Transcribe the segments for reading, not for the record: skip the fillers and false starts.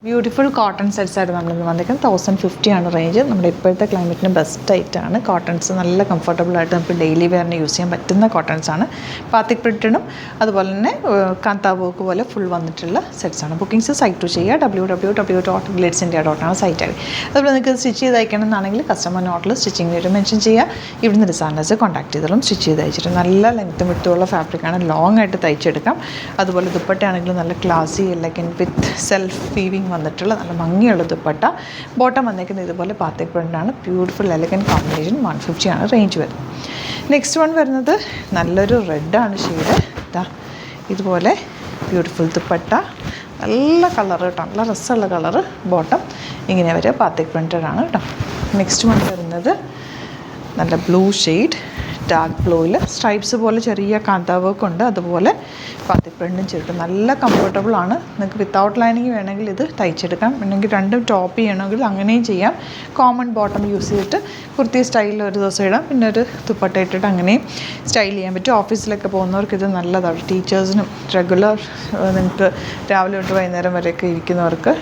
Beautiful cotton sets ആയിട്ട് നമ്മളിന്ന് വന്നിരിക്കുന്നത് 1050 ആണ് റേഞ്ച്. നമ്മുടെ ഇപ്പോഴത്തെ ക്ലൈമറ്റിന് ബെസ്റ്റ് ആയിട്ടാണ്. കോട്ടൺസ് നല്ല കംഫർട്ടബിൾ ആയിട്ട് നമുക്ക് ഡെയിലി വെയറിന് യൂസ് ചെയ്യാൻ പറ്റുന്ന കോട്ടൺസ് ആണ്. പാത്തിക് പ്രിൻറ്റഡും അതുപോലെ തന്നെ കാന്താ വർക്ക് പോലെ ഫുൾ വന്നിട്ടുള്ള സെറ്റ്സ് ആണ്. ബുക്കിംഗ്സ് സൈറ്റ് ടു ചെയ്യുക www.glitzindia.com ആണ് സൈറ്റ് ആയി. അതുപോലെ നിങ്ങൾക്ക് സ്റ്റിച്ച് ചെയ്ത് അയക്കണം എന്നാണെങ്കിൽ കസ്റ്റമർ നോട്ടിൽ സ്റ്റിച്ചിങ് വീഡിയോ മെൻഷൻ ചെയ്യുക. ഇവിടുന്ന് ഡിസൈനേഴ്സ് കോൺടാക്ട് ചെയ്തോളും സ്റ്റിച്ച് ചെയ്ത് അയച്ചിട്ട്. നല്ല ലെങ്ത്തും വിട്ടുള്ള ഫാബ്രിക്കാണ്, ലോങ് ആയിട്ട് തയ്ച്ചെടുക്കാം. അതുപോലെ ദുപ്പട്ടയാണെങ്കിലും നല്ല ക്ലാസി എലഗൻ വിത്ത് സെൽഫ് വീവിങ് വന്നിട്ടുള്ള നല്ല ഭംഗിയുള്ള ദുപ്പട്ട. ബോട്ടം വന്നേക്കുന്നത് ഇതുപോലെ പാത്തിക് പ്രിൻ്റാണ്. Beautiful elegant combination. 150 ആണ് റേഞ്ച് വരുന്നത്. നെക്സ്റ്റ് വൺ വരുന്നത് നല്ലൊരു റെഡാണ് ഷെയ്ഡ്. ഇതുപോലെ ബ്യൂട്ടിഫുൾ ദുപ്പട്ട, നല്ല കളർ കേട്ടോ, നല്ല രസമുള്ള കളറ്. ബോട്ടം ഇങ്ങനെ വരെ പാത്തിക് പ്രിൻ്റഡ് ആണ് കേട്ടോ. നെക്സ്റ്റ് വൺ വരുന്നത് നല്ല ബ്ലൂ ഷെയ്ഡ്, ഡാർക്ക് ബ്ലൂവിൽ സ്ട്രൈപ്സ് പോലെ ചെറിയ കാന്താ വർക്ക് ഉണ്ട്. അതുപോലെ പാത്തിക് പ്രിൻറ്റും ചെയ്തിട്ട് നല്ല കംഫർട്ടബിൾ ആണ്. നിങ്ങൾക്ക് വിത്തൗട്ട് ലൈനിങ് വേണമെങ്കിൽ ഇത് തയ്ച്ചെടുക്കാം, അല്ലെങ്കിൽ രണ്ടും ടോപ്പ് ചെയ്യണമെങ്കിൽ അങ്ങനെയും ചെയ്യാം. കോമൺ ബോട്ടം യൂസ് ചെയ്തിട്ട് കുർത്തി സ്റ്റൈലിൽ ഒരു ദിവസം ഇടാം, പിന്നെ ഒരു ദുപ്പട്ട ഇട്ടിട്ട് അങ്ങനെയും സ്റ്റൈൽ ചെയ്യാൻ പറ്റും. ഓഫീസിലൊക്കെ പോകുന്നവർക്ക് ഇത് നല്ലതാണ്. ടീച്ചേഴ്സിനും റെഗുലർ നിങ്ങൾക്ക് രാവിലെ തൊട്ട് വൈകുന്നേരം വരെയൊക്കെ ഇരിക്കുന്നവർക്ക്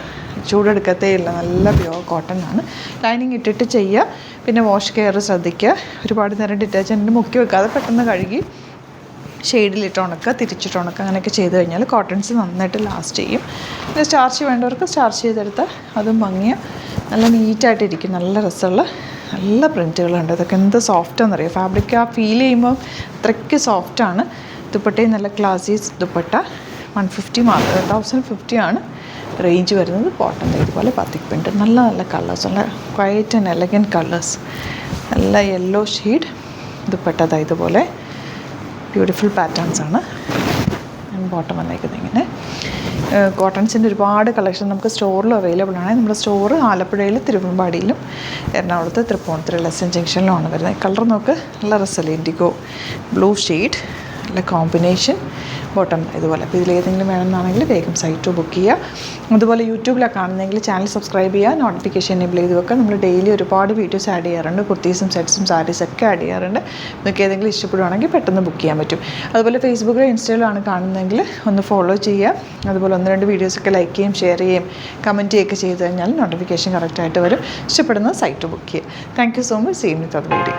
ചൂടെടുക്കത്തേ ഇല്ല. നല്ല പ്യുവർ കോട്ടൺ ആണ്. ലൈനിങ് ഇട്ടിട്ട് ചെയ്യുക. പിന്നെ വാഷ് കെയർ ശ്രദ്ധിക്കുക. ഒരുപാട് നേരം ഡിറ്റർജൻറ്റ് മുക്കി വെക്കാതെ പെട്ടെന്ന് കഴുകി ഷെയ്ഡിലിട്ട് ഉണക്കുക, തിരിച്ചിട്ട് ഉണക്കുക, അങ്ങനെയൊക്കെ ചെയ്ത് കഴിഞ്ഞാൽ കോട്ടൺസ് നന്നായിട്ട് ലാസ്റ്റ് ചെയ്യും. പിന്നെ സ്റ്റാർച്ച് വേണ്ടവർക്ക് സ്റ്റാർച്ച് ചെയ്തെടുത്താൽ അതും ഭംഗിയ നല്ല നീറ്റായിട്ടിരിക്കും. നല്ല രസമുള്ള നല്ല പ്രിൻറ്റുകളുണ്ട്. ഇതൊക്കെ എന്ത് സോഫ്റ്റാണെന്നറിയാം. ഫാബ്രിക് ആ ഫീൽ ചെയ്യുമ്പോൾ അത്രയ്ക്ക് സോഫ്റ്റാണ്. ദുപ്പട്ടയും നല്ല ക്ലാസി ദുപ്പട്ട. 1050 ആണ് റേഞ്ച് വരുന്നത്. ബോട്ടം ഇതുപോലെ പാത്തിക് പ്രിൻ്റ്. നല്ല നല്ല കളേഴ്സ്, നല്ല ക്വയറ്റ് ആൻഡ് എലഗൻ കളേഴ്സ്. നല്ല യെല്ലോ ഷെയ്ഡ് ദുപ്പട്ട ഇതുപോലെ ബ്യൂട്ടിഫുൾ പാറ്റേൺസ് ആണ്. ബോട്ടം വന്നേക്കുന്നത് ഇങ്ങനെ. കോട്ടൺസിൻ്റെ ഒരുപാട് കളക്ഷൻ നമുക്ക് സ്റ്റോറിലും അവൈലബിൾ ആണ്. നമ്മുടെ സ്റ്റോർ ആലപ്പുഴയിൽ, തിരുവമ്പാടിയിലും, എറണാകുളത്ത്, തൃപ്പൂണിത്തുറ എസ് എൻ ജംഗ്ഷനിലുമാണ് വരുന്നത്. കളർ നോക്ക്, നല്ല രസമല്ലേ, ഇൻഡിഗോ ബ്ലൂ ഷെയ്ഡ്, നല്ല കോമ്പിനേഷൻ. ബോട്ടം ഇതുപോലെ. അപ്പോൾ ഇതിലേതെങ്കിലും വേണമെന്നാണെങ്കിൽ വേഗം സൈറ്റ് ബുക്ക് ചെയ്യുക. അതുപോലെ യൂട്യൂബിലാണ് കാണുന്നതെങ്കിൽ ചാനൽ സബ്സ്ക്രൈബ് ചെയ്യുക, നോട്ടിഫിക്കേഷൻ എനേബിൾ ചെയ്ത് വെക്കുക. നമ്മൾ ഡെയിലി ഒരുപാട് വീഡിയോസ് ആഡ് ചെയ്യാറുണ്ട്. കുർത്തീസും സെറ്റ്സും സാരീസൊക്കെ ആഡ് ചെയ്യാറുണ്ട്. നിങ്ങൾക്ക് ഏതെങ്കിലും ഇഷ്ടപ്പെടുവാണെങ്കിൽ പെട്ടെന്ന് ബുക്ക് ചെയ്യാൻ പറ്റും. അതുപോലെ ഫേസ്ബുക്കിലും ഇൻസ്റ്റയിലാണ് കാണുന്നതെങ്കിൽ ഒന്ന് ഫോളോ ചെയ്യുക. അതുപോലെ 1-2 വീഡിയോസൊക്കെ ലൈക്ക് ചെയ്യും, ഷെയർ ചെയ്യും, കമൻറ്റ് ചെയ്യുകയൊക്കെ ചെയ്ത് കഴിഞ്ഞാൽ നോട്ടിഫിക്കേഷൻ കറക്റ്റായിട്ട് വരും. ഇഷ്ടപ്പെടുന്ന സൈറ്റ് ബുക്ക് ചെയ്യുക. Thank you so much. See you with other video.